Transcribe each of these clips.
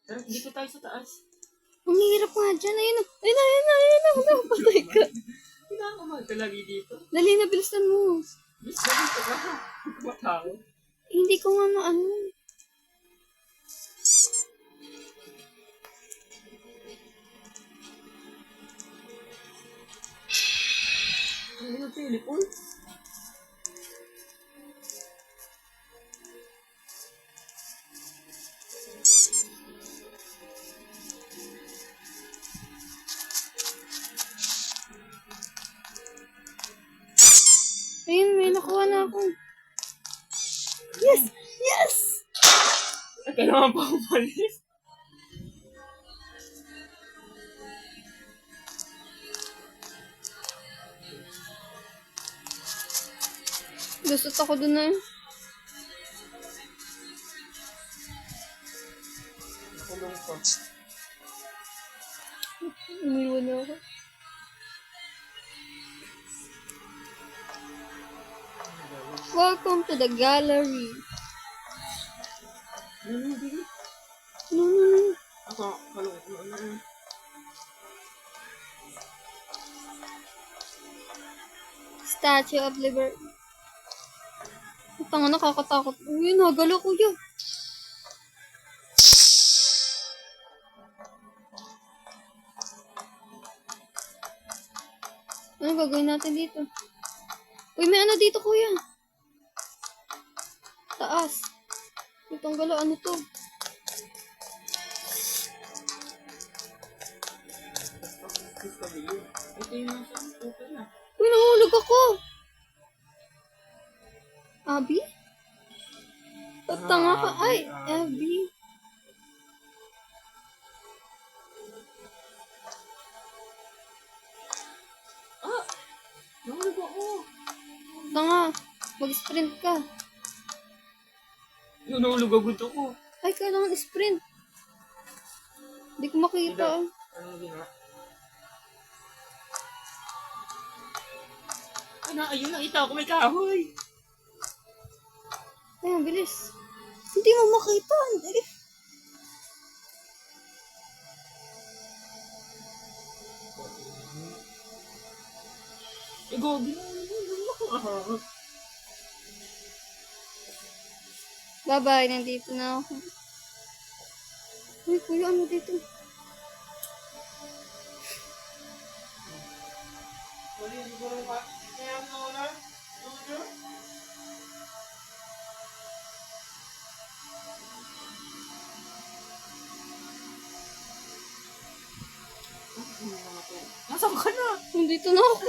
Tara, dito tayo sa taas. Ang hirap nga dyan. Ayun na. Ayun na, ayun na, ayun na. Napatay ka. Hindi na ako mahal lagi dito. Dali na, bilisan mo. Miss, dito ka. Matao. Hindi ko nga maano. Ano yung teleport? Ayun, may nakuha na ako. Yes! Yes! Ay, kailangan pa umalis. Gustot ako dun na. Nakulong ko. Umiwan na ako. Welcome to the gallery. Ano, dito? No, no, no. Ako, kalong ko. Ano? Statue of Liberty. Tanga, nakakatakot. Uy, nagala kuya. Ano gagawin natin dito? Uy, may ano dito kuya. Taas. Itong gala, ano to? Ito yung nasa okay na. Uy, nahulog ako. Abby? Tanga ka. Ay, Abby. Ah! Nahulog ako. Tanga. Mag-sprint ka. Yung nahulog agad ako. Ay, kailangan sprint. Hindi ko makita. Anong ginawa? Ayun, nakita ko may kahoy. Ay, ang bilis. Hindi mo makita. Hindi. Gogi na. Bye-bye, nandito na ako. Uy, kuya, ano dito? Nasaan ka na? Nandito na ako.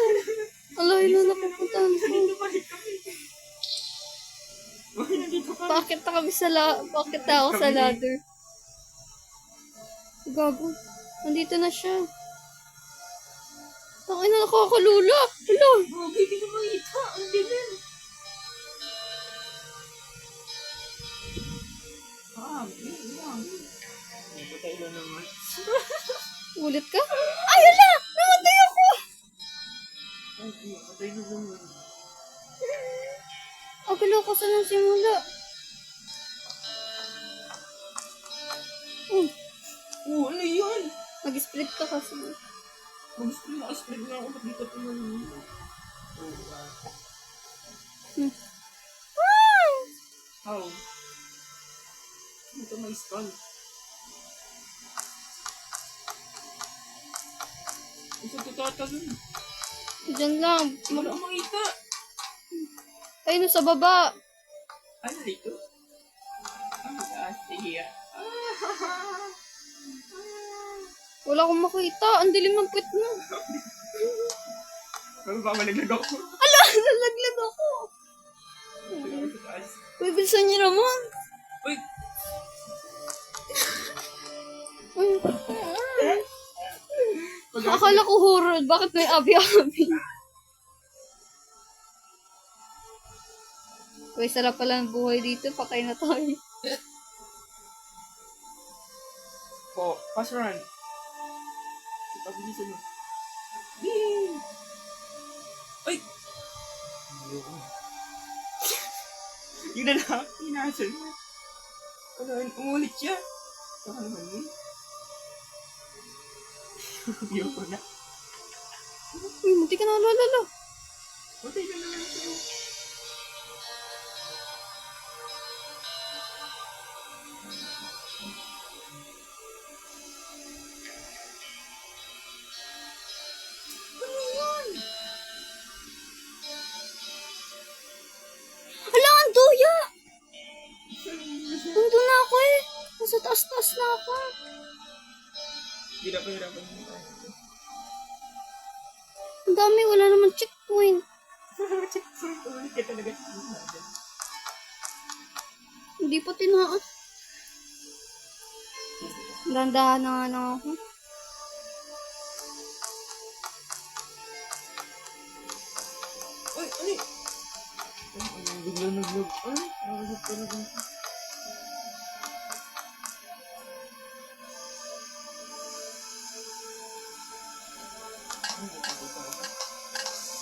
Alay na napupuntahan ko. Nandito pa rin kami. Uy, nandito ka. Bakit na kami sa bakit na ako sa ladder? Gago. Nandito na siya. Tangin na nakakalula. Hala. Gogi, hindi ko makita. Ang dilim. Napatay na naman. Ulit ka? Ay, hala! Namatay ako! Ay, napatay na naman. Agalaw ko sa nang simula. Oh, ano yun? Mag-split ka kasi. Mag-split na ako. Ba't di ka tumanin? How? Ito may skull. Isa tatatalon. Diyan lang. Wala akong makita. Ayun, sa baba. Ano dito? Ang taas. Sige. Wala akong makita. Ang dilim ng puwet mo. Ano ba? Malaglag ako. Ala! Nalaglag ako. Sa taas. Uy, bilisan niyo naman. Uy! Akala ko horror. Bakit may abi-abi? Uy, sarap pala ng buhay dito. Patay na tayo. Po, pass run. Pabilisan mo. Yay! Ay! Yun na lang. Inasan mo. Ano, umulit siya. Saka naman yun. Ayoko na. Uy, munti ka na lalala. Buti ka naman ito. Ano yan? Hala, ang duya! Nandun na ako eh. Nasa taas-taas na ako. Hirap-hirapan mo tayo. Ang dami, wala naman checkpoint. Checkpoint. Ulit ka talaga sa Hindi pa tinaan. Dandahan na nga lang ako. Uy, ano yun? Ang bigla nag-log. Ay, nag-log talaga.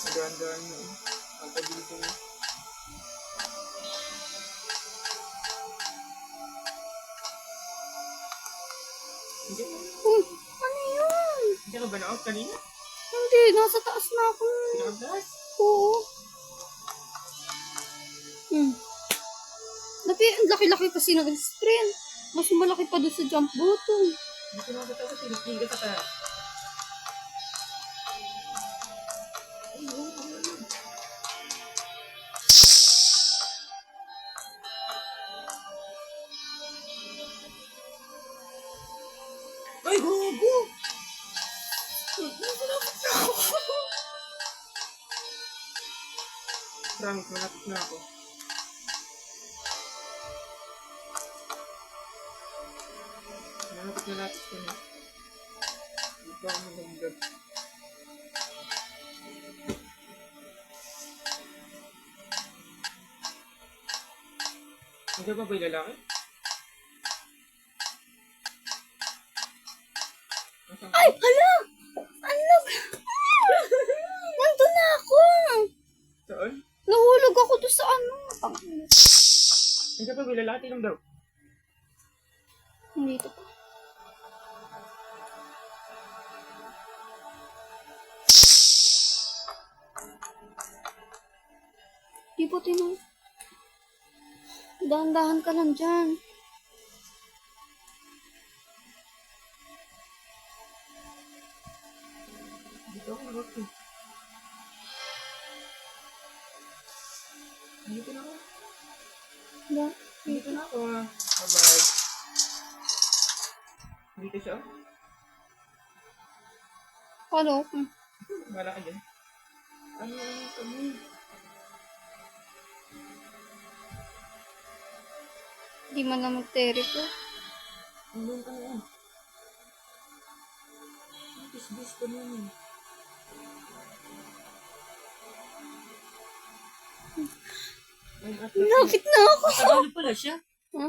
Magandaan mo. Pagkabilito mo. Hindi mo. Ano yun? Hindi ka ba na-out kanina? Hindi, nasa taas na ako. Pinaka-blast? Oo. Ang laki-laki kasi ng sprint. Mas malaki pa doon sa jump button. Hindi ko nakatawa. Tinipin ka sa taas. Ay, oo, ano yun? Ay, gogo! Promise, malapit na ako. Malapit ko na. Hindi pa ako nalagdag. Hindi ba ba yung lalaki? Ay, hala! Ano? Nandun na ako. Saan? Nahulog ako doon sa ano. Hindi ba ba yung lalaki lang daw? Dito pa. Di po tinong. Dahan-dahan ka lang dyan. Dito ako nag-okay. Dito na ako. Dito na ako ah. Bye-bye. Dito siya. Hello. Wala ka dyan. Ano kami? Di man na mag-therapy. Ano ka na? Bis-bis ka naman. Lapit na ako. Ano pala siya? Ha?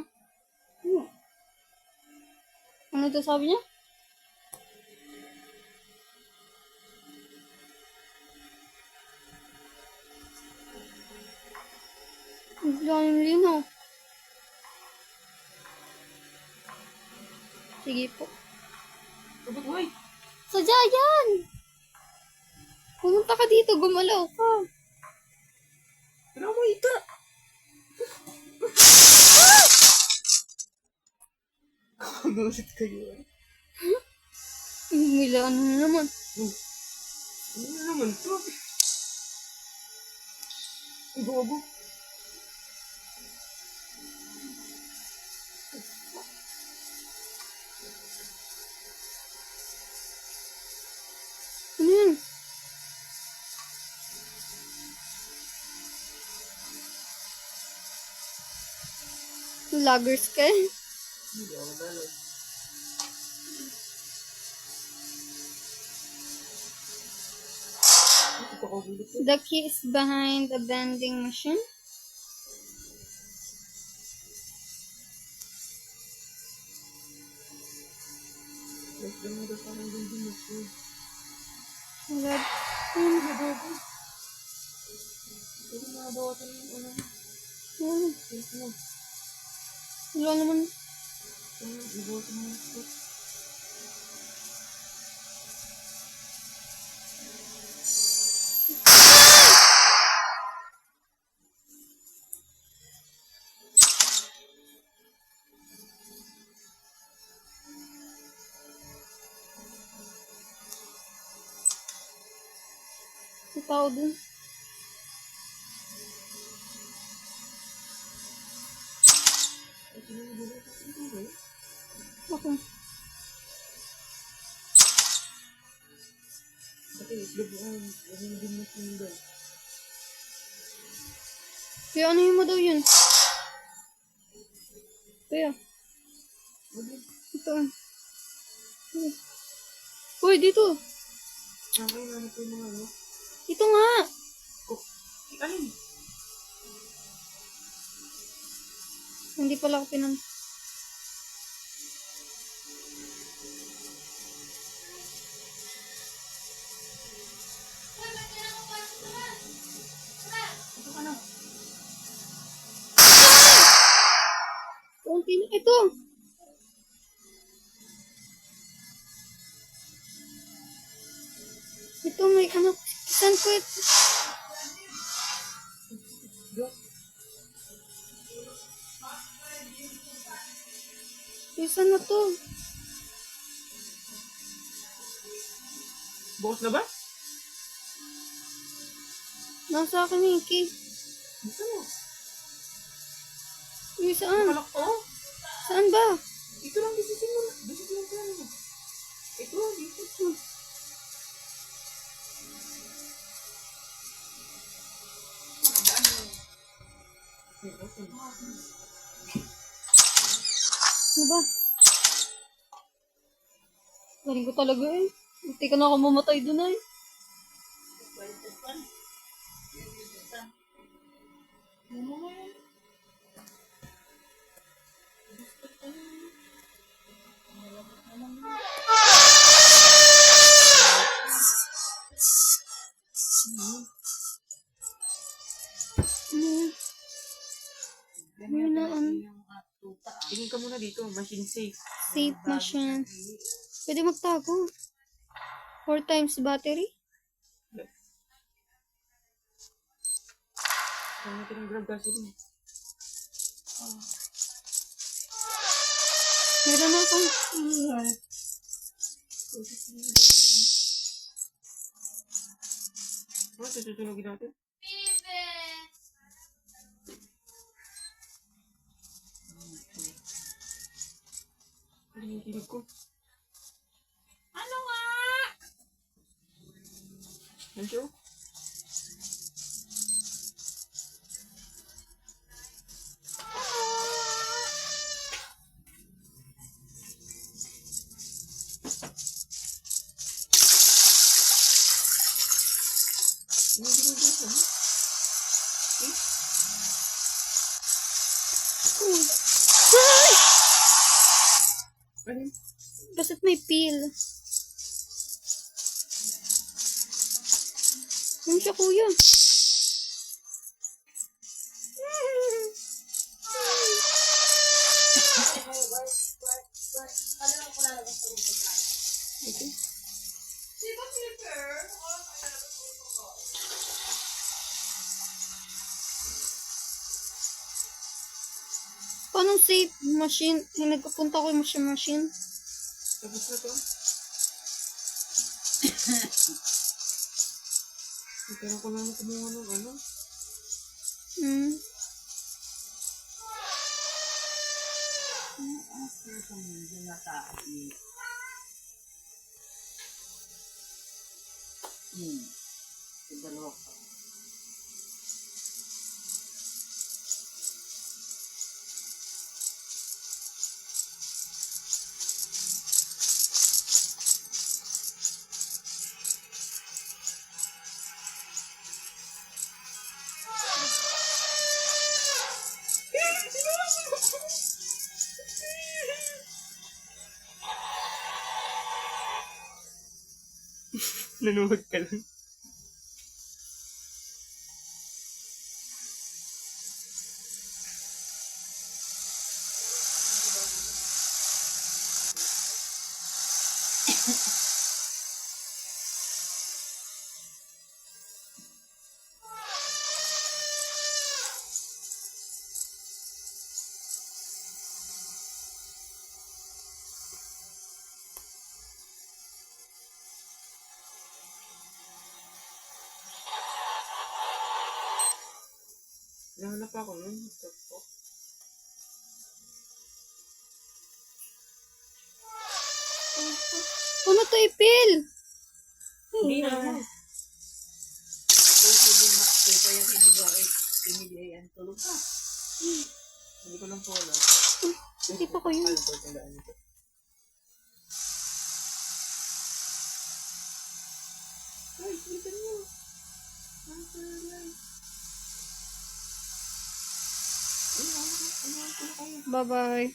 Ano to sabi niya? Ang daming linaw. Sige po. Kapag wait. Sadya yan! Pumunta ka dito, gumalaw ka. Ano mo ito? Gusit kayo. Mila, ano na naman? Ano naman to? Ang gogo. Ano yan? Laggers ka eh. Hindi ako nalala. Ito ko gulit. The key is behind the vending machine. Yes, lang mo parang hindi mo siya. Wala. Ano na gogo? Ito na bawasan yung ano. Ano? Yes mo. Wala naman. Ibusin mo ito. May tao dun. Okay. Kasi itlog yung din mo siya. Kaya ano mo daw yun? Kaya. Ito. Uy, dito. Okay, ano po yung mga ano? Ito nga. Alin? Hindi pala ako pinam... Ito ka na. Ito. Ito may anak. Saan ko ito? Go. Saan na to? Bukas na ba? Nasa akin yung key. Gusto mo? Uy, saan? Kalak ko? Saan ba? Ito lang, bisisin mo. Bisisin mo lang. Ito, dito. Ano ba? Galing ko talaga eh. Hindi ka na ako mamatay dun eh. Tingin ka muna dito, machine safe. Safe machine. Pwede magtago. 4 times battery. Kaya natin ang grab gasoline. Meron na akong... Ano, tututunogin natin? Ano yung tinig ko? Ano nga? Yan siya? Ano yung ginagawa ko? Ay! Ano? Basta't may peel. Ano siya, kuya? Ito? Paano safe machine? Nagpunta ko yung machine. Tapos na to? Pero ko lang kumuha ng ano? Hmm. Dalawa. Nanuhod ka lang. Nahanap ako nun. Stop ko. Ano to ipil? Hindi na mo. Kaya yung kinigay yan. Tulog ka. Hindi ko lang po alam. Hindi pa ko yun. Alam ko yung daan nito. Ay, silipan mo. Bye-bye.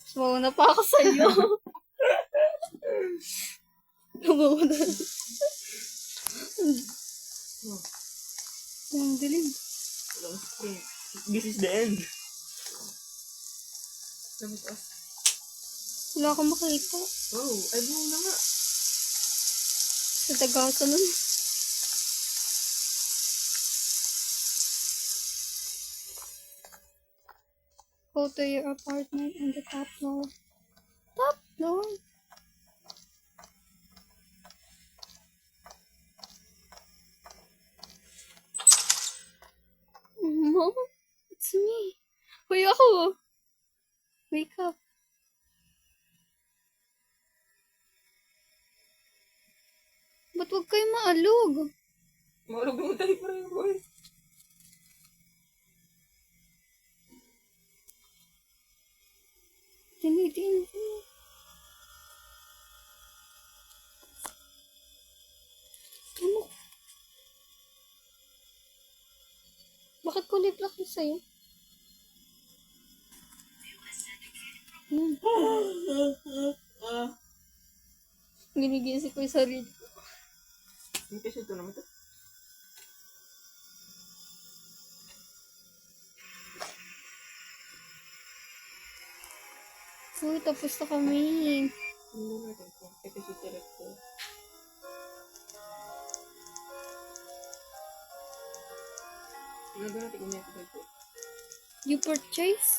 Sumuna pa ako sa'yo. Sumuna. Ang dilim. Walang screen. This is the end. Sabi ko, Wala akong makita. oh, ay buong na nga. Sa tagasa nun. Go to your apartment on the top floor. Top floor? Mom, it's me. Hoy ako. Wake up. Ba't huwag kayo maalog? Maulog mo tayo pa rin, boy. Tinitin ko. Ano? Bakit kulay black yung sa'yo? Ginigising ko yung sarili ko. Yung kasi ito naman ito. Uy, tapos na kami. Hindi natin po. Episode director. Tingnan ba natin kung may episode po? You purchase?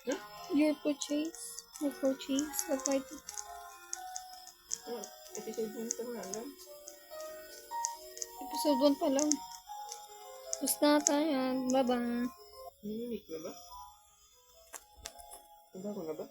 Huh? Your purchase? Your purchase? Or fight? Oh, episode 1 ito na lang. Episode 1 pa lang. Tapos na tayo. Bye-bye. Nininik na ba? Iba ko na ba?